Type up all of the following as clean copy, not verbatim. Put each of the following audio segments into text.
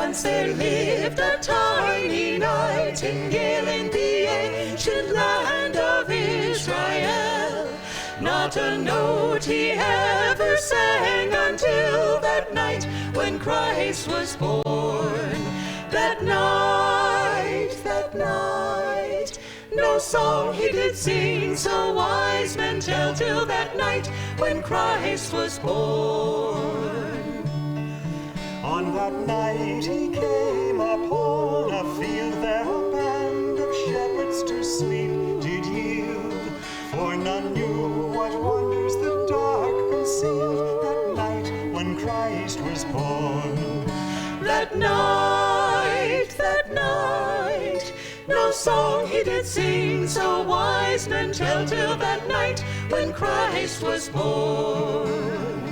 Once there lived a tiny nightingale in the ancient land of Israel. Not a note he ever sang until that night when Christ was born. That night, no song he did sing, so wise men tell, till that night when Christ was born. On that night he came upon a field, there a band of shepherds to sleep did yield. For none knew what wonders the dark concealed, that night when Christ was born. That night, no song he did sing, so wise men tell, till that night when Christ was born.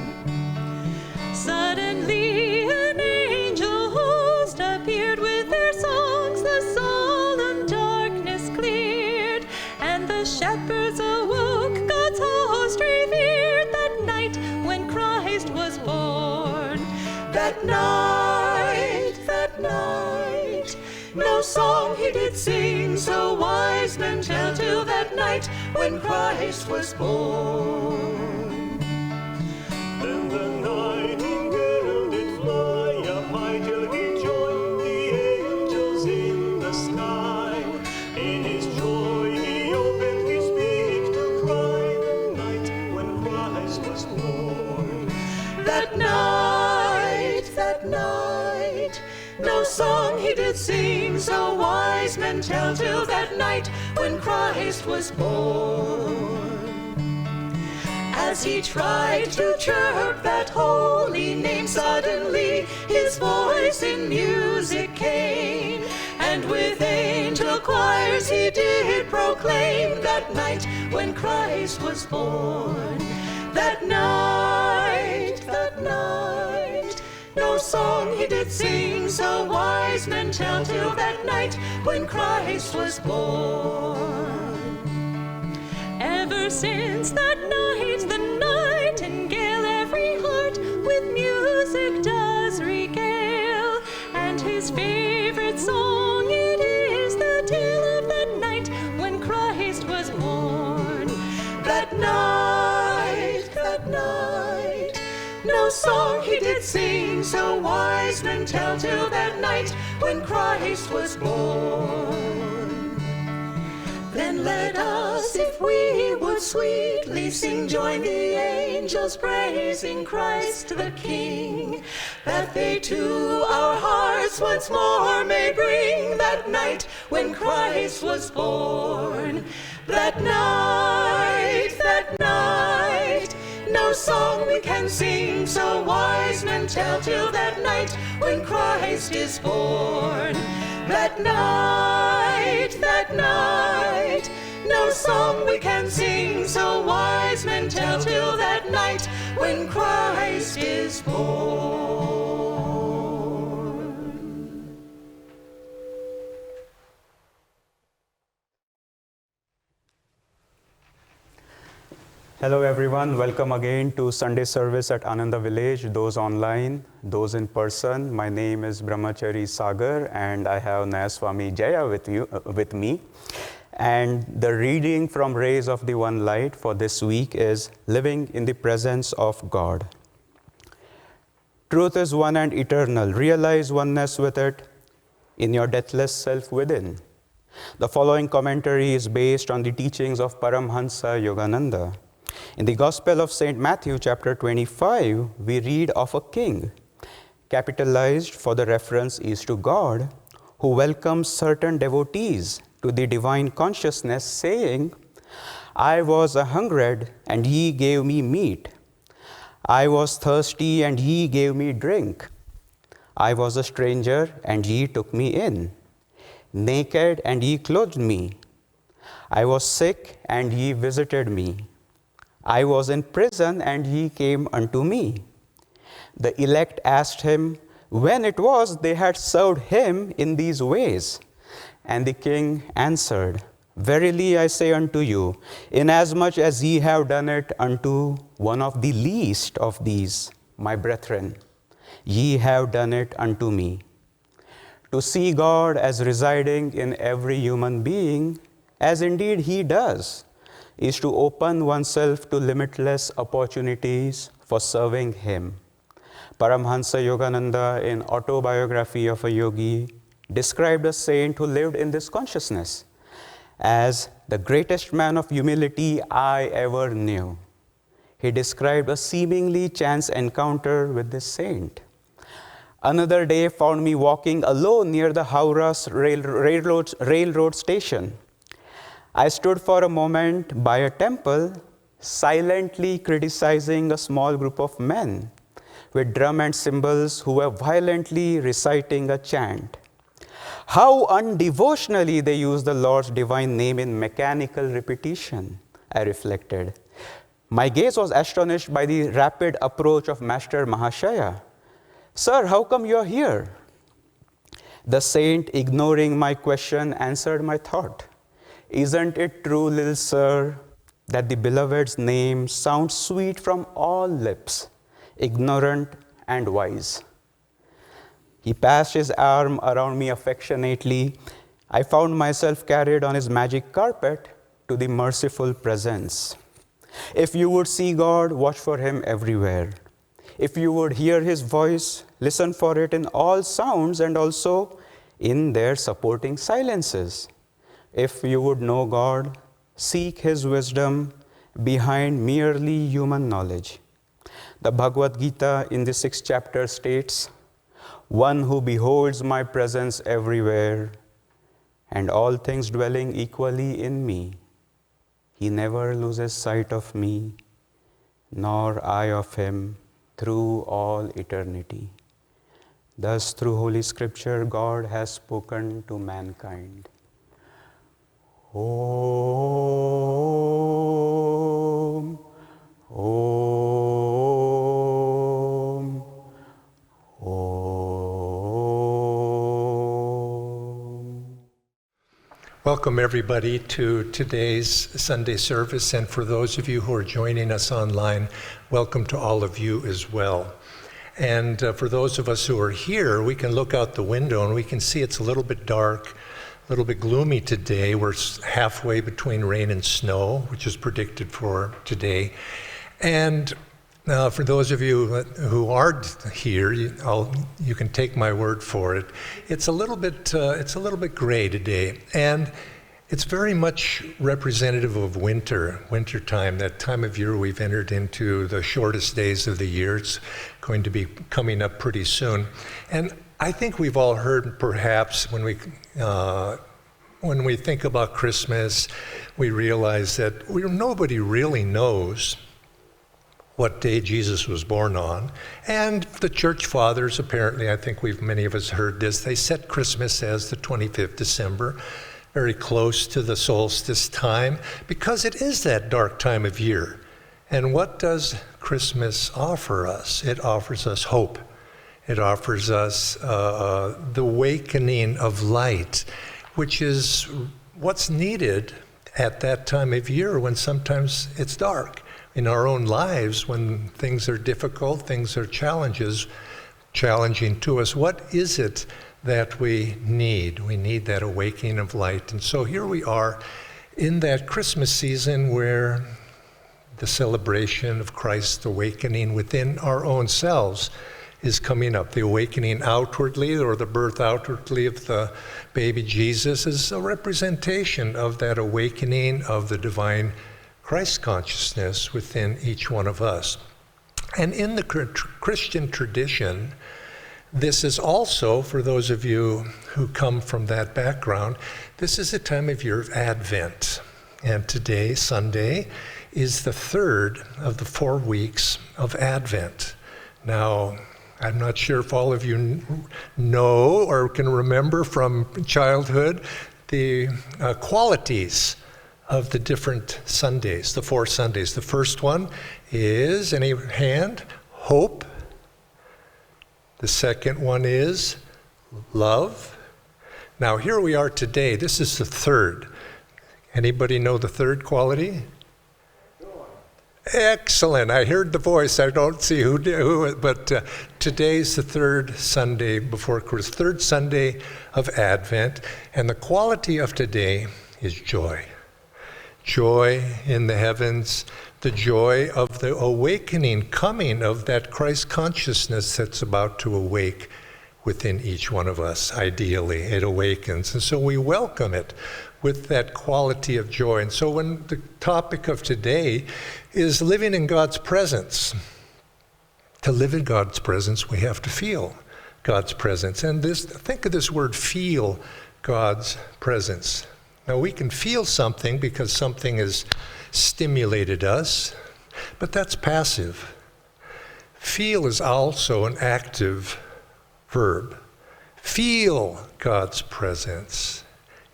Suddenly an angel host appeared, with their songs the solemn darkness cleared, and the shepherds awoke, God's host revered, that night when Christ was born. That night, no song he did sing, so wise men tell, till that night when Christ was born. Then the nightingale did fly up high till he joined the angels in the sky. In his joy he opened his beak to cry, the night when Christ was born. That night, no song he did sing, so wise men tell, till that night when Christ was born. As he tried to chirp that holy name, suddenly his voice in music came, and with angel choirs he did proclaim, that night when Christ was born. That night, no song he did sing, so wise men tell, till that night when Christ was born. Ever since that night, the nightingale every heart with music does regale, and his favorite song it is the tale of that night when Christ was born. That night, no song he did sing, so wise men tell, till that night when Christ was born. Then let us, if we would sweetly sing, join the angels praising Christ the King, that they to our hearts once more may bring that night when Christ was born. That night, no song we can sing, so wise men tell, till that night when Christ is born. That night, no song we can sing, so wise men tell, till that night when Christ is born. Hello everyone, welcome again to Sunday service at Ananda Village, those online, those in person. My name is Brahmachari Sagar and I have Nayaswami Jaya with me. And the reading from Rays of the One Light for this week is Living in the Presence of God. Truth is one and eternal. Realize oneness with it in your deathless self within. The following commentary is based on the teachings of Paramhansa Yogananda. In the Gospel of St. Matthew, chapter 25, we read of a king. Capitalized for the reference is to God, who welcomes certain devotees to the divine consciousness, saying, I was a-hungered, and ye gave me meat. I was thirsty, and ye gave me drink. I was a stranger, and ye took me in. Naked, and ye clothed me. I was sick, and ye visited me. I was in prison, and ye came unto me. The elect asked him when it was they had served him in these ways. And the king answered, Verily I say unto you, inasmuch as ye have done it unto one of the least of these, my brethren, ye have done it unto me. to see God as residing in every human being, as indeed He does, is to open oneself to limitless opportunities for serving Him. Paramhansa Yogananda, in Autobiography of a Yogi, described a saint who lived in this consciousness as the greatest man of humility I ever knew. He described a seemingly chance encounter with this saint. Another day found me walking alone near the Howrah railroad station. I stood for a moment by a temple, silently criticizing a small group of men with drum and cymbals who were violently reciting a chant. How undevotionally they use the Lord's divine name in mechanical repetition, I reflected. My gaze was astonished by the rapid approach of Master Mahashaya. Sir, how come you are here? The saint, ignoring my question, answered my thought. Isn't it true, little sir, that the beloved's name sounds sweet from all lips, ignorant and wise? He passed his arm around me affectionately. I found myself carried on his magic carpet to the merciful presence. If you would see God, watch for Him everywhere. If you would hear His voice, listen for it in all sounds and also in their supporting silences. If you would know God, seek His wisdom behind merely human knowledge. The Bhagavad Gita in the 6th chapter states, "One who beholds my presence everywhere and all things dwelling equally in me, he never loses sight of me, nor I of him, through all eternity." Thus, through Holy Scripture, God has spoken to mankind. Om, Om, Om. Welcome, everybody, to today's Sunday service. And for those of you who are joining us online, welcome to all of you as well. And for those of us who are here, we can look out the window and we can see it's a little bit dark, a little bit gloomy today. We're halfway between rain and snow, which is predicted for today. And for those of you who are here, you can take my word for it. It's a little bit gray today, and it's very much representative of wintertime, that time of year we've entered into the shortest days of the year. It's going to be coming up pretty soon. And I think we've all heard, perhaps, when we think about Christmas, we realize that nobody really knows what day Jesus was born on. And the church fathers, apparently, I think many of us heard this, they set Christmas as the 25th December, very close to the solstice time, because it is that dark time of year. And what does Christmas offer us? It offers us hope. It offers us the awakening of light, which is what's needed at that time of year when sometimes it's dark. In our own lives, when things are difficult, things are challenging to us, what is it that we need? We need that awakening of light. And so here we are in that Christmas season where the celebration of Christ's awakening within our own selves is coming up. The awakening outwardly, or the birth outwardly of the baby Jesus, is a representation of that awakening of the divine Christ consciousness within each one of us. And in the Christian tradition, this is also, for those of you who come from that background, this is a time of year of Advent. And today, Sunday, is the third of the 4 weeks of Advent. Now, I'm not sure if all of you know or can remember from childhood the qualities of the different Sundays, the 4 Sundays. The first one is, any hand, hope. The second one is love. Now here we are today. This is the third. Anybody know the third quality? Excellent. I heard the voice. I don't see who but today's the third Sunday before Christmas, third Sunday of Advent, and the quality of today is joy. Joy in the heavens, the joy of the awakening, coming of that Christ consciousness that's about to awake within each one of us. Ideally, it awakens. And so we welcome it with that quality of joy. And so when the topic of today is living in God's presence, to live in God's presence, we have to feel God's presence. And think of this word, feel God's presence. Now we can feel something because something has stimulated us, but that's passive. Feel is also an active verb. Feel God's presence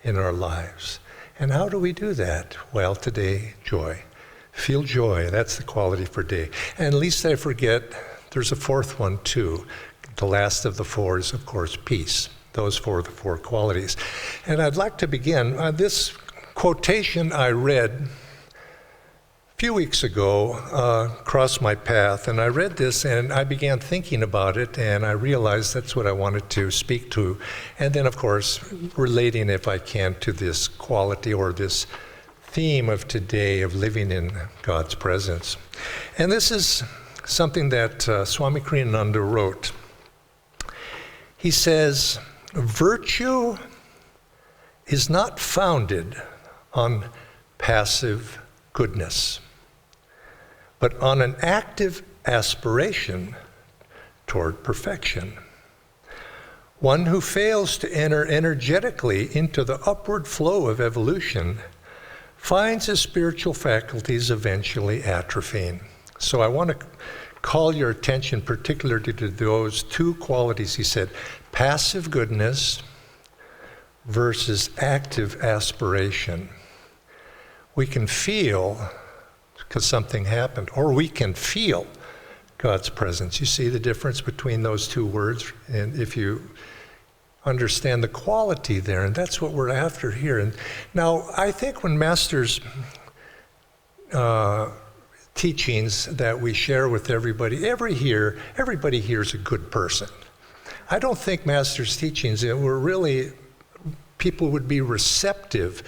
in our lives. And how do we do that? Well, today, joy. Feel joy. That's the quality for today. And least I forget, there's a fourth one too. The last of the four is, of course, peace. Those four are the four qualities. And I'd like to begin. This quotation I read a few weeks ago crossed my path, and I read this and I began thinking about it, and I realized that's what I wanted to speak to. And then, of course, relating, if I can, to this quality or this theme of today of living in God's presence. And this is something that Swami Kriyananda wrote. He says, virtue is not founded on passive goodness, but on an active aspiration toward perfection. One who fails to enter energetically into the upward flow of evolution finds his spiritual faculties eventually atrophying. So I want to call your attention particularly to those two qualities he said, passive goodness versus active aspiration. We can feel because something happened, or we can feel God's presence. You see the difference between those two words? And if you understand the quality there, and that's what we're after here. And now, I think when Master's teachings that we share with everybody, everybody here is a good person. I don't think Master's teachings were really, people would be receptive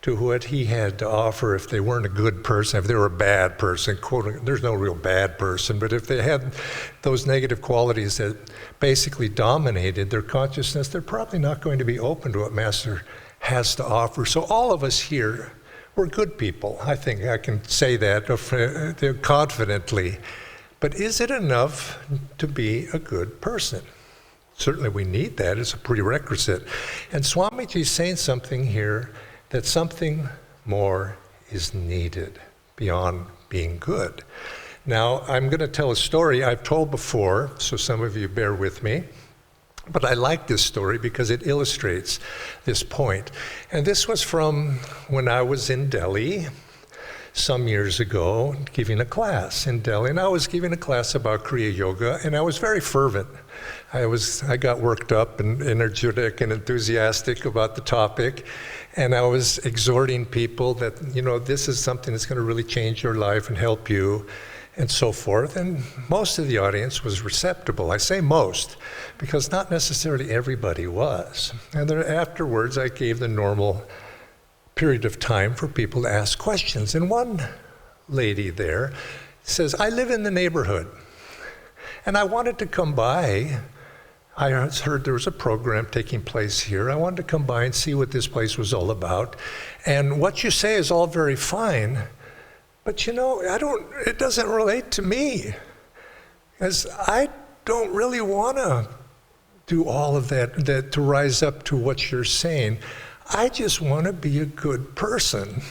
to what he had to offer if they weren't a good person, if they were a bad person, quote, there's no real bad person, but if they had those negative qualities that basically dominated their consciousness, they're probably not going to be open to what Master has to offer. So all of us here, we're good people. I think I can say that confidently. But is it enough to be a good person? Certainly we need that as a prerequisite. And Swamiji's saying something here that something more is needed beyond being good. Now, I'm going to tell a story I've told before, so some of you bear with me. But I like this story because it illustrates this point. And this was from when I was in Delhi some years ago, giving a class in Delhi. And I was giving a class about Kriya Yoga, and I was very fervent. I got worked up and energetic and enthusiastic about the topic. And I was exhorting people that, this is something that's going to really change your life and help you, and so forth. And most of the audience was receptive. I say most, because not necessarily everybody was. And then afterwards, I gave the normal period of time for people to ask questions. And one lady there says, I live in the neighborhood, and I wanted to come by. I heard there was a program taking place here. I wanted to come by and see what this place was all about. And what you say is all very fine, but it doesn't relate to me. As I don't really want to do all of that to rise up to what you're saying. I just want to be a good person.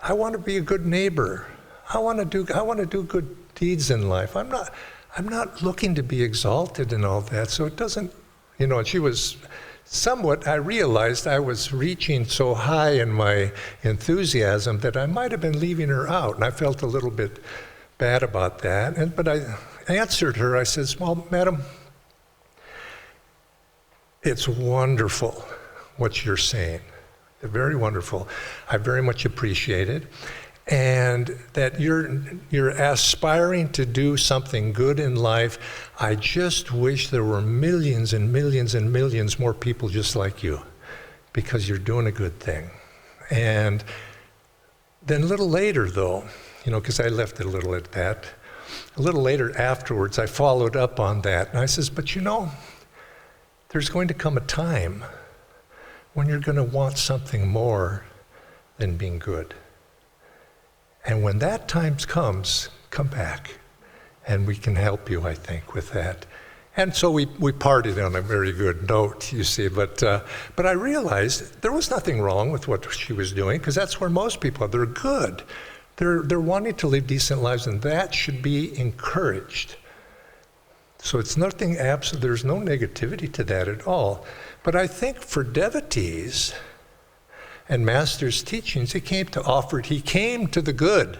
I want to be a good neighbor. I want to do good deeds in life. I'm not looking to be exalted and all that, so it doesn't, and she was somewhat, I realized I was reaching so high in my enthusiasm that I might have been leaving her out, and I felt a little bit bad about that. But I answered her, I says, well, madam, it's wonderful what you're saying. Very wonderful. I very much appreciate it. and that you're aspiring to do something good in life. I just wish there were millions and millions and millions more people just like you, because you're doing a good thing. And then a little later, though, because I left it a little at that, a little later afterwards, I followed up on that. And I says, but there's going to come a time when you're going to want something more than being good. And when that time comes, come back. And we can help you, I think, with that. And so we parted on a very good note, you see. But I realized there was nothing wrong with what she was doing, because that's where most people are. They're good. They're wanting to live decent lives, and that should be encouraged. So it's nothing absolute. There's no negativity to that at all. But I think for devotees and Master's teachings, he came to the good,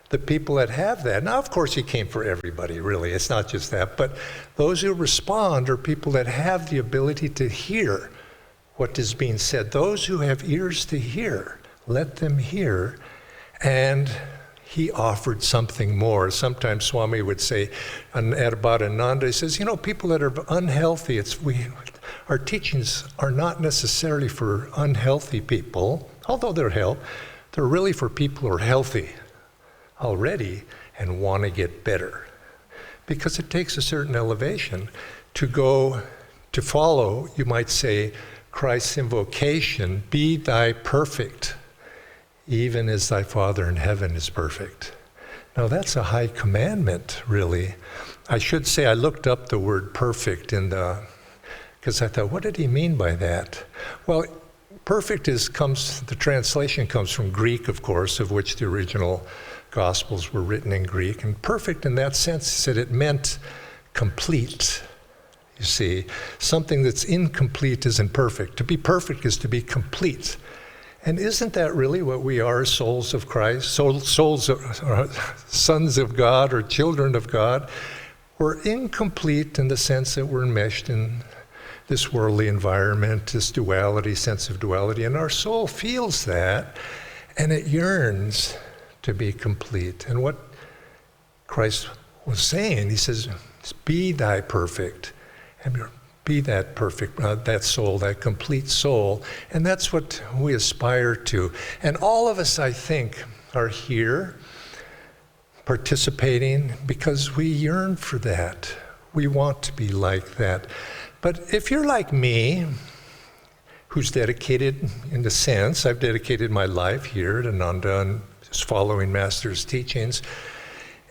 the people that have that. Now, of course, he came for everybody, really. It's not just that. But those who respond are people that have the ability to hear what is being said. Those who have ears to hear, let them hear. And he offered something more. Sometimes Swami would say about Ananda, he says, people that are unhealthy, our teachings are not necessarily for unhealthy people, although they're really for people who are healthy already and want to get better. Because it takes a certain elevation to follow, you might say, Christ's invocation, be thy perfect, even as thy Father in heaven is perfect. Now that's a high commandment, really. I should say I looked up the word perfect because I thought, what did he mean by that? Well, perfect the translation comes from Greek, of course, of which the original Gospels were written in Greek. And perfect in that sense said it meant complete. You see, something that's incomplete isn't perfect. To be perfect is to be complete. And isn't that really what we are, souls of Christ, souls of sons of God or children of God? We're incomplete in the sense that we're enmeshed in this worldly environment, this duality, sense of duality, and our soul feels that, and it yearns to be complete. And what Christ was saying, he says, be thy perfect, and be that perfect, that soul, that complete soul. And that's what we aspire to. And all of us, I think, are here participating because we yearn for that. We want to be like that. But if you're like me, who's dedicated, in a sense, I've dedicated my life here at Ananda and just following Master's teachings,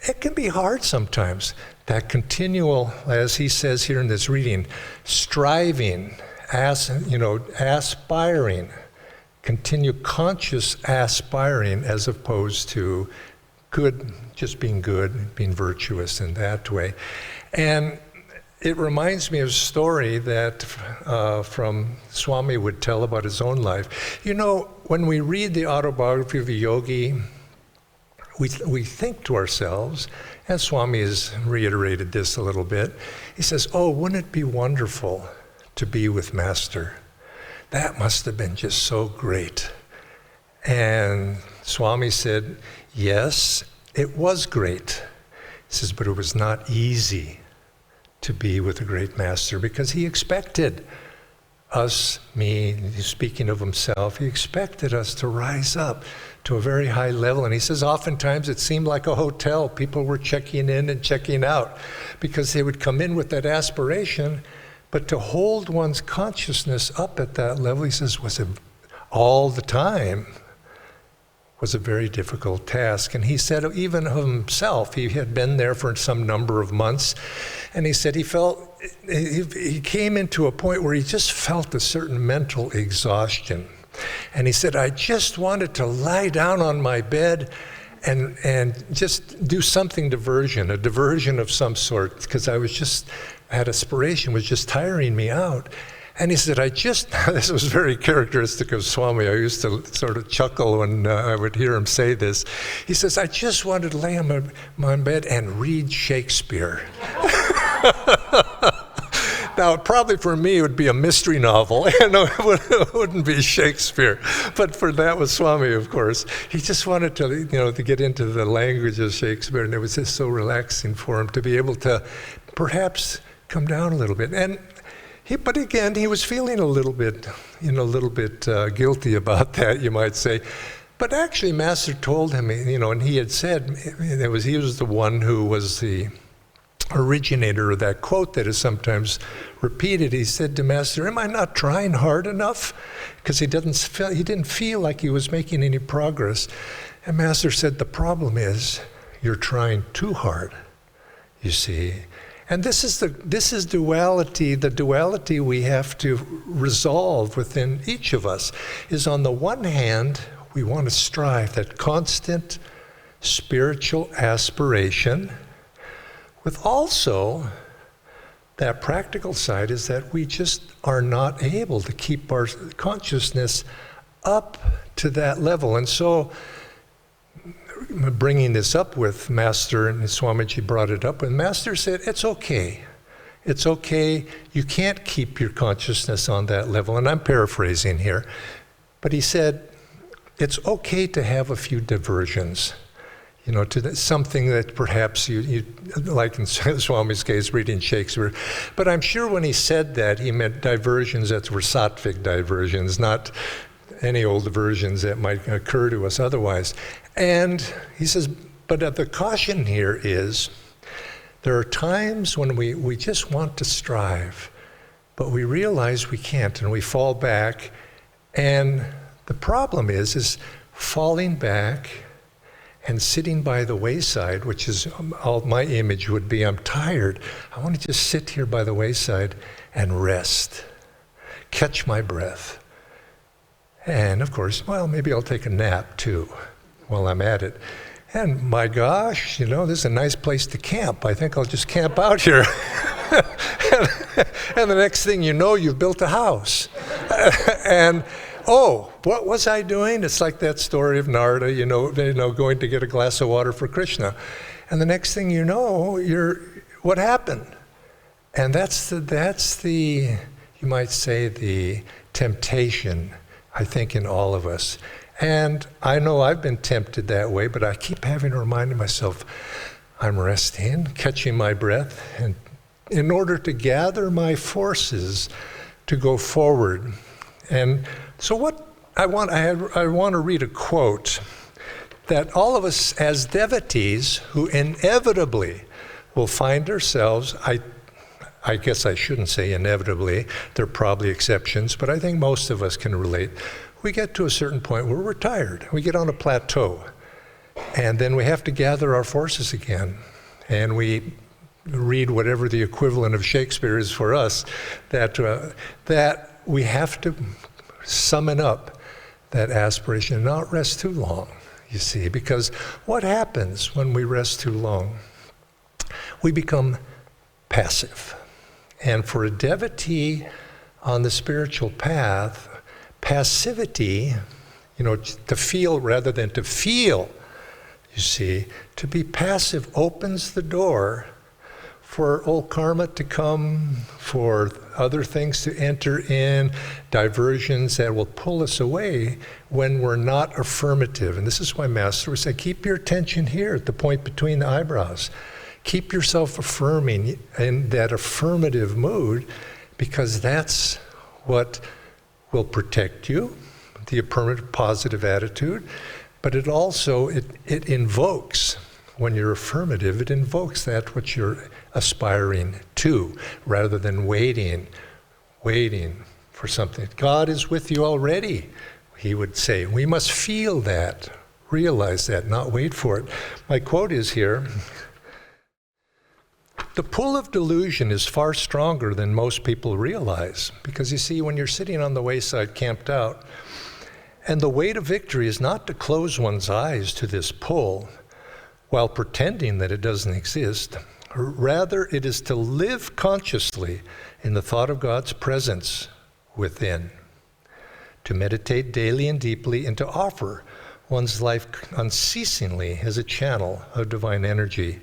it can be hard sometimes. That continual, as he says here in this reading, striving, aspiring, continue conscious aspiring as opposed to good, just being good, being virtuous in that way. And it reminds me of a story that from Swami would tell about his own life. When we read the autobiography of a yogi, we think to ourselves, and Swami has reiterated this a little bit, he says, oh, wouldn't it be wonderful to be with Master? That must have been just so great. And Swami said, yes, it was great. He says, but it was not easy to be with a great Master because he expected us, me, speaking of himself, he expected us to rise up to a very high level. And he says oftentimes it seemed like a hotel. People were checking in and checking out because they would come in with that aspiration. But to hold one's consciousness up at that level, he says, all the time was a very difficult task. And he said even of himself, he had been there for some number of months, and he said he came into a point where he just felt a certain mental exhaustion. And he said, I just wanted to lie down on my bed and just do something a diversion of some sort, because that aspiration was just tiring me out. And he said, this was very characteristic of Swami. I used to sort of chuckle when I would hear him say this. He says, I just wanted to lay on my bed and read Shakespeare. Now, probably for me, it would be a mystery novel. It wouldn't be Shakespeare. But for that was Swami, of course. He just wanted to get into the language of Shakespeare, and it was just so relaxing for him to be able to perhaps come down a little bit. But again, he was feeling a little bit guilty about that, you might say. But actually, Master told him, and he had said, he was the one who was the originator of that quote that is sometimes repeated. He said to Master, "Am I not trying hard enough?" Because he didn't feel like he was making any progress. And Master said, "The problem is you're trying too hard, you see." And this is duality. The duality we have to resolve within each of us is, on the one hand, we want to strive, that constant spiritual aspiration, with also that practical side is that we just are not able to keep our consciousness up to that level. And so, bringing this up with Master, and Swamiji brought it up, and Master said, it's okay. It's okay. You can't keep your consciousness on that level. And I'm paraphrasing here. But he said, it's okay to have a few diversions, to something that perhaps you like in Swami's case, reading Shakespeare. But I'm sure when he said that, he meant diversions that were sattvic diversions, not any old diversions that might occur to us otherwise. And he says, but the caution here is, there are times when we just want to strive, but we realize we can't, and we fall back. And the problem is falling back and sitting by the wayside, which is all my image would be, I'm tired. I want to just sit here by the wayside and rest, catch my breath. And of course, maybe I'll take a nap too while I'm at it. And my gosh, this is a nice place to camp. I think I'll just camp out here. And the next thing you know, you've built a house. And what was I doing? It's like that story of Narada, going to get a glass of water for Krishna. And the next thing you know, what happened? And that's the, you might say, the temptation, I think, in all of us. And I know I've been tempted that way, but I keep having to remind myself, I'm resting, catching my breath, and in order to gather my forces to go forward. And so what I want to read a quote that all of us as devotees who inevitably will find ourselves, I guess I shouldn't say inevitably, there are probably exceptions, but I think most of us can relate. We get to a certain point where we're tired. We get on a plateau. And then we have to gather our forces again. And we read whatever the equivalent of Shakespeare is for us, that we have to summon up that aspiration and not rest too long, you see. Because what happens when we rest too long? We become passive. And for a devotee on the spiritual path, passivity, to feel rather than to feel, you see, to be passive opens the door for old karma to come, for other things to enter in, diversions that will pull us away when we're not affirmative. And this is why Master would say, keep your attention here at the point between the eyebrows. Keep yourself affirming in that affirmative mood, because that's what will protect you, the affirmative positive attitude. But it also, it invokes, when you're affirmative, it invokes that which you're aspiring to, rather than waiting for something. God is with you already, he would say. We must feel that, realize that, not wait for it. My quote is here, the pull of delusion is far stronger than most people realize. Because you see, when you're sitting on the wayside camped out, and the way to victory is not to close one's eyes to this pull while pretending that it doesn't exist. Rather, it is to live consciously in the thought of God's presence within, to meditate daily and deeply, and to offer one's life unceasingly as a channel of divine energy.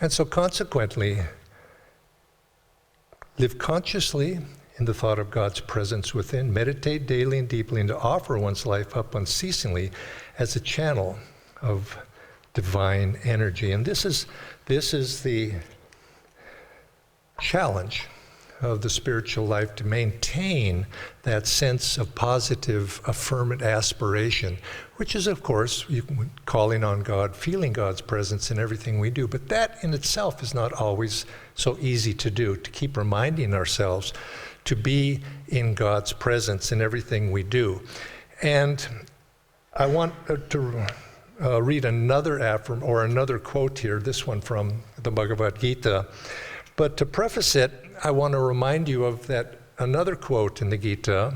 And so consequently, live consciously in the thought of God's presence within, meditate daily and deeply, and to offer one's life up unceasingly as a channel of divine energy. And this is the challenge of the spiritual life, to maintain that sense of positive, affirmative aspiration, which is, of course, calling on God, feeling God's presence in everything we do. But that in itself is not always so easy to do, to keep reminding ourselves to be in God's presence in everything we do. And I want to read another quote here, this one from the Bhagavad Gita. But to preface it, I want to remind you of that another quote in the Gita.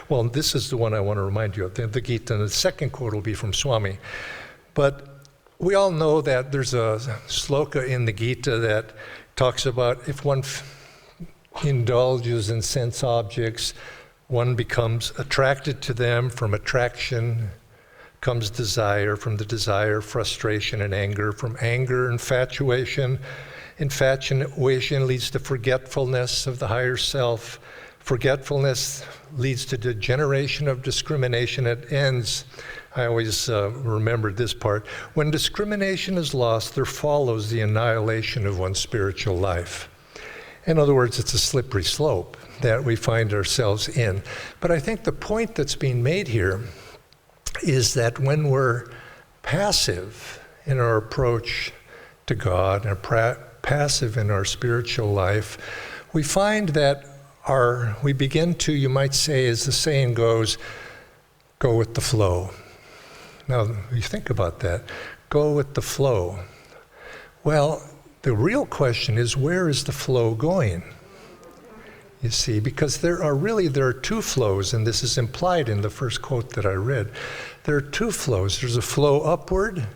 Well, this is the one I want to remind you of, the Gita, and the second quote will be from Swami. But we all know that there's a sloka in the Gita that talks about if one indulges in sense objects, one becomes attracted to them. From attraction comes desire, from the desire, frustration and anger, from anger, infatuation. Infatuation leads to forgetfulness of the higher self. Forgetfulness leads to degeneration of discrimination. It ends, I always remember this part, when discrimination is lost, there follows the annihilation of one's spiritual life. In other words, it's a slippery slope that we find ourselves in. But I think the point that's being made here is that when we're passive in our approach to God, and passive in our spiritual life, we find that we begin to, you might say, as the saying goes, go with the flow. Now, you think about that. Go with the flow. Well, the real question is, where is the flow going? You see, because there are two flows, and this is implied in the first quote that I read. There are two flows. There's a flow upward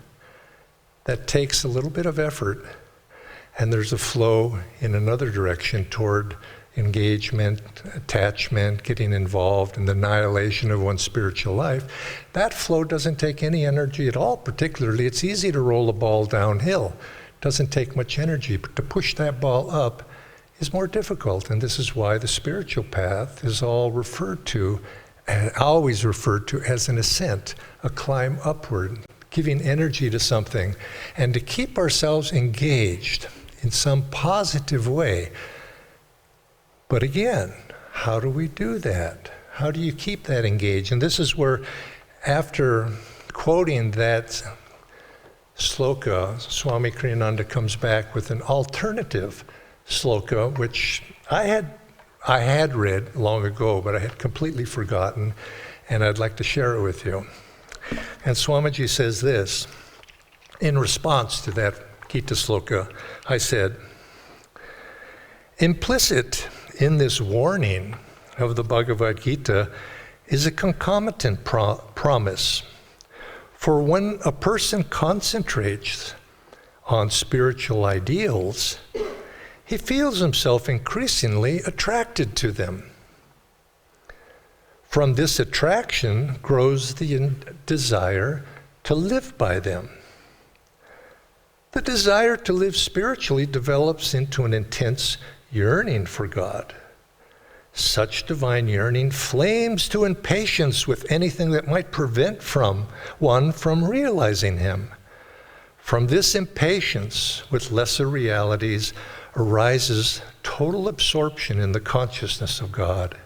that takes a little bit of effort, and there's a flow in another direction toward engagement, attachment, getting involved in the annihilation of one's spiritual life. That flow doesn't take any energy at all, particularly. It's easy to roll a ball downhill. It doesn't take much energy, but to push that ball up is more difficult, and this is why the spiritual path is always referred to as an ascent, a climb upward, giving energy to something, and to keep ourselves engaged in some positive way. But again, how do we do that? How do you keep that engaged? And this is where, after quoting that sloka, Swami Kriyananda comes back with an alternative sloka, which I had read long ago, but I had completely forgotten, and I'd like to share it with you. And Swamiji says this, in response to that Gita sloka, I said, implicit in this warning of the Bhagavad Gita is a concomitant promise. For when a person concentrates on spiritual ideals, he feels himself increasingly attracted to them. From this attraction grows the desire to live by them. The desire to live spiritually develops into an intense yearning for God. Such divine yearning flames to impatience with anything that might prevent one from realizing Him. From this impatience with lesser realities arises total absorption in the consciousness of God.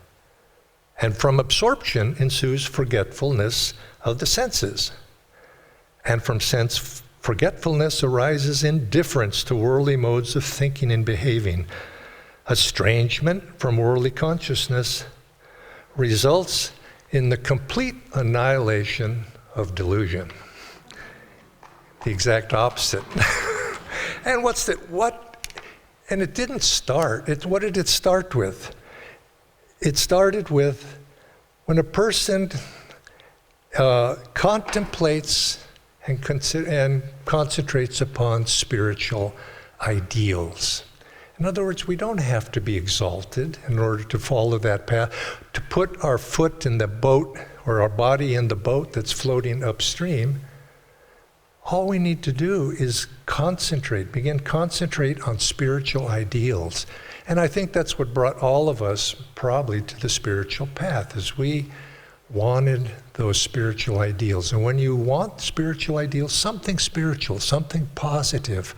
And from absorption ensues forgetfulness of the senses. And from sense forgetfulness arises indifference to worldly modes of thinking and behaving. Estrangement from worldly consciousness results in the complete annihilation of delusion. The exact opposite. And and it didn't start. What did it start with? It started with when a person contemplates and concentrates upon spiritual ideals. In other words, we don't have to be exalted in order to follow that path, to put our foot in the boat or our body in the boat that's floating upstream. All we need to do is concentrate on spiritual ideals. And I think that's what brought all of us probably to the spiritual path, is we wanted those spiritual ideals. And when you want spiritual ideals, something spiritual, something positive,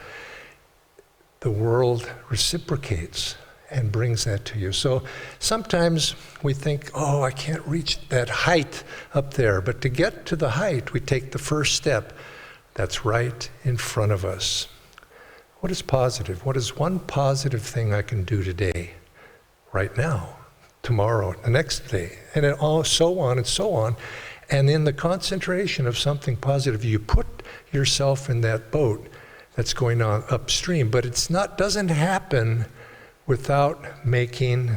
the world reciprocates and brings that to you. So sometimes we think, oh, I can't reach that height up there. But to get to the height, we take the first step that's right in front of us. What is positive? What is one positive thing I can do today, right now, tomorrow, the next day, and all so on and so on. And in the concentration of something positive, you put yourself in that boat that's going on upstream. But doesn't happen without making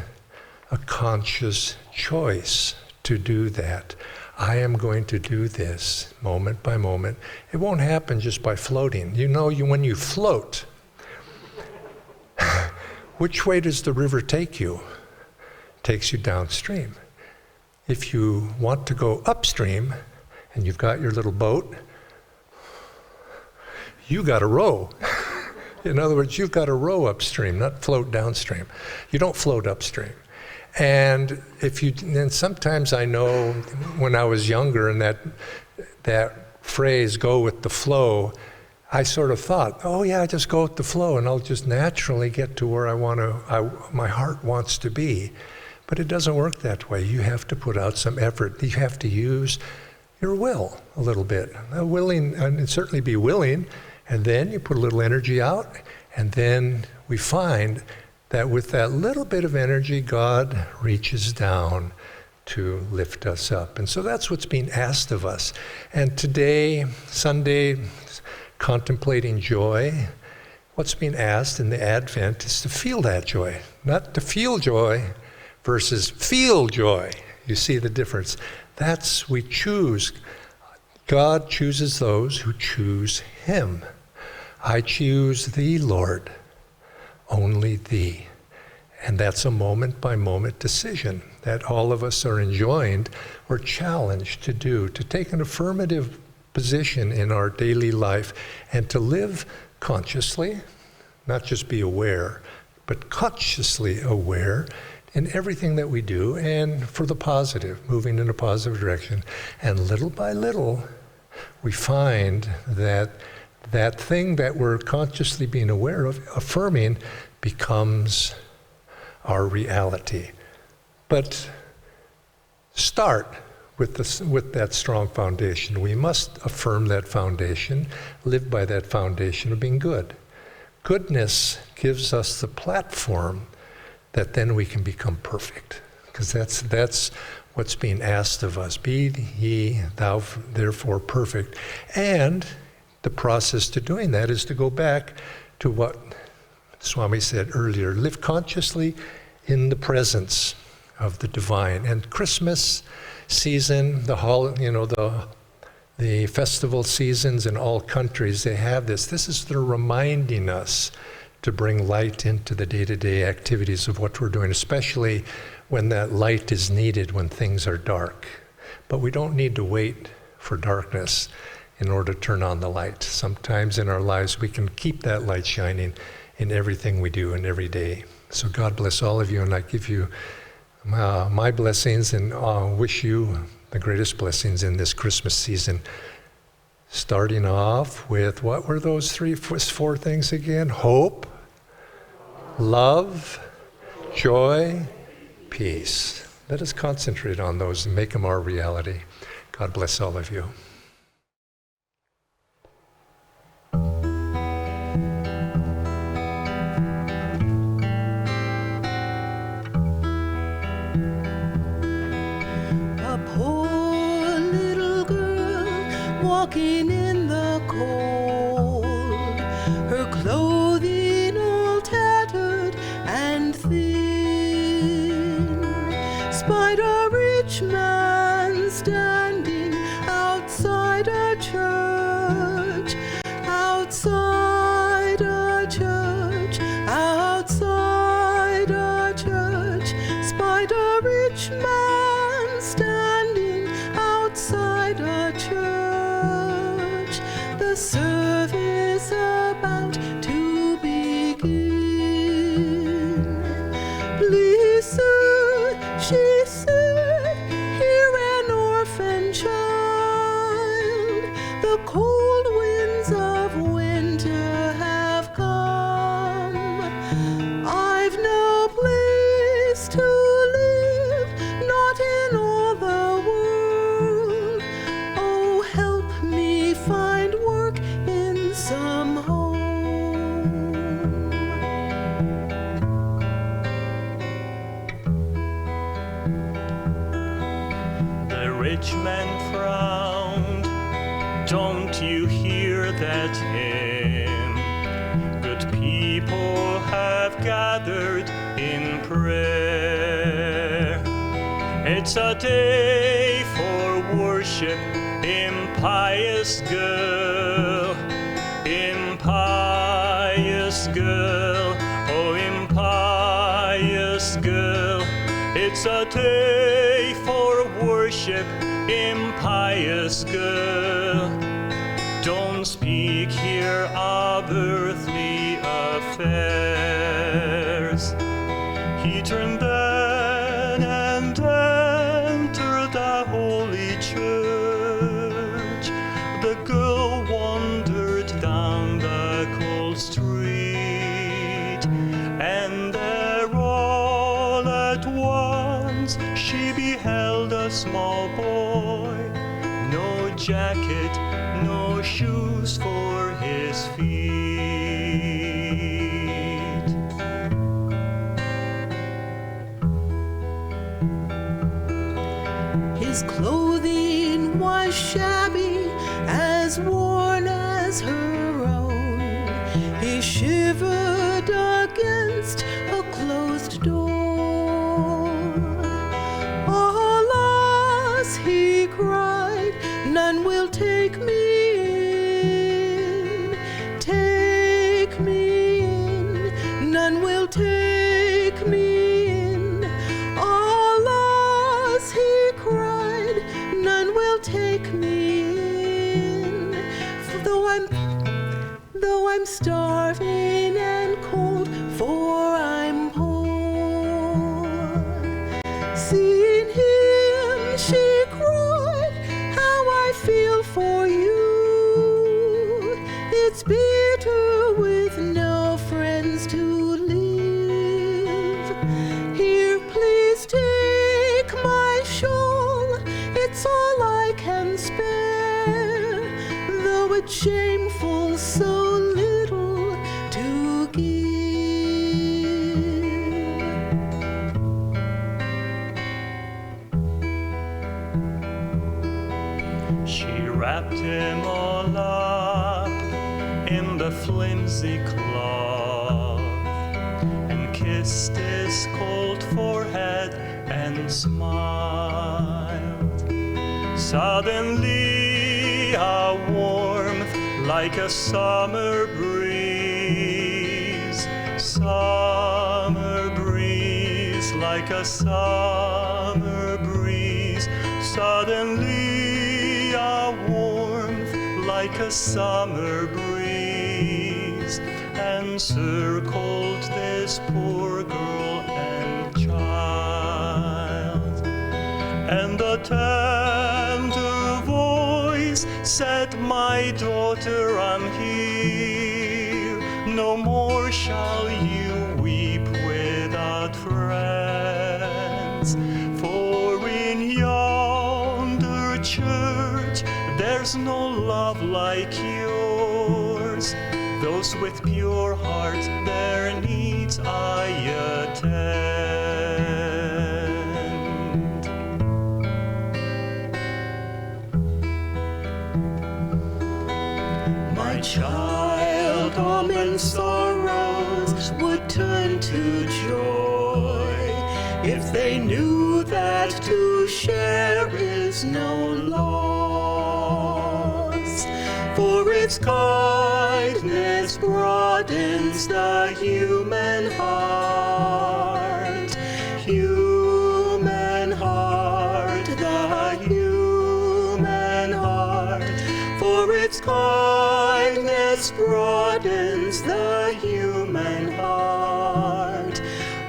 a conscious choice to do that. I am going to do this moment by moment. It won't happen just by floating. When you float, which way does the river take you? It takes you downstream. If you want to go upstream and you've got your little boat, you got to row. In other words, you've got to row upstream, not float downstream. You don't float upstream. And sometimes I know when I was younger, and that phrase, go with the flow, I sort of thought, oh yeah, just go with the flow and I'll just naturally get to where my heart wants to be. But it doesn't work that way. You have to put out some effort. You have to use your will a little bit. And certainly be willing, and then you put a little energy out, and then we find that with that little bit of energy, God reaches down to lift us up. And so that's what's being asked of us. And today, Sunday, contemplating joy, what's being asked in the Advent is to feel that joy. Not to feel joy versus feel joy. You see the difference. We choose. God chooses those who choose Him. I choose Thee, Lord, only Thee. And that's a moment-by-moment decision that all of us are enjoined or challenged to do, to take an affirmative position in our daily life and to live consciously, not just be aware, but consciously aware in everything that we do, and for the positive, moving in a positive direction. And little by little, we find that thing that we're consciously being aware of, affirming, becomes our reality. But start with that strong foundation. We must affirm that foundation, live by that foundation of being good. Goodness gives us the platform that then we can become perfect, because that's what's being asked of us. Be ye thou therefore perfect. And the process to doing that is to go back to what Swami said earlier, live consciously in the presence of the divine. And Christmas season, the festival seasons in all countries, they have this. This is they're reminding us to bring light into the day-to-day activities of what we're doing, especially when that light is needed when things are dark. But we don't need to wait for darkness in order to turn on the light. Sometimes in our lives we can keep that light shining in everything we do and every day. So God bless all of you, and I give you my blessings and wish you the greatest blessings in this Christmas season. Starting off with, what were those four things again? Hope, love, joy, peace. Let us concentrate on those and make them our reality. God bless all of you. Walking in the cold, her clothing all tattered and thin, spied a rich man standing outside a church, outside a church, outside a church, spied a rich man standing outside a church. The have gathered in prayer. It's a day for worship, impious girl, impious girl, oh impious girl. It's a day for worship, impious girl. Don't speak here of earthly affairs. He turned then and entered the holy church. The girl wandered down the cold street, and there all at once she beheld a small boy. No jacket, no shoes for his feet. His clothing was shabby, as worn as her own. He shivered against a closed door. Alas, he cried, none will take me in. Take me in, none will take me in. Alas, he cried, none will take me in. For though I'm starving and cold, for I'm poor. Seeing him, she cried, how I feel for you. It's bitter with no friends to live. Here, please take my shawl, it's all I can spare, though it's shameful so little to give. She wrapped him all up in the flimsy cloth and kissed his cold forehead and smiled. Suddenly a warmth like a summer breeze, summer breeze, like a summer breeze. Suddenly a warmth like a summer breeze encircled this poor girl and child, and a tender voice said, my daughter, I'm here. No more shall you weep without friends, for in yonder church there's no love like yours. Those with pure hearts, their needs I attend. My child, all men's sorrows would turn to joy if they knew that to share is no loss. For its kindness broadens the human heart, human heart, the human heart. For its kindness broadens the human heart.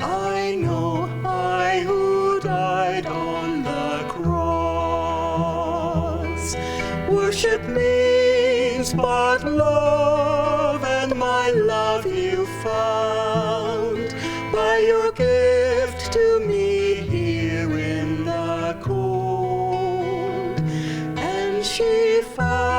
I know I who died on the cross. Worship means but love, and my love you found by your gift to me here in the cold. And she found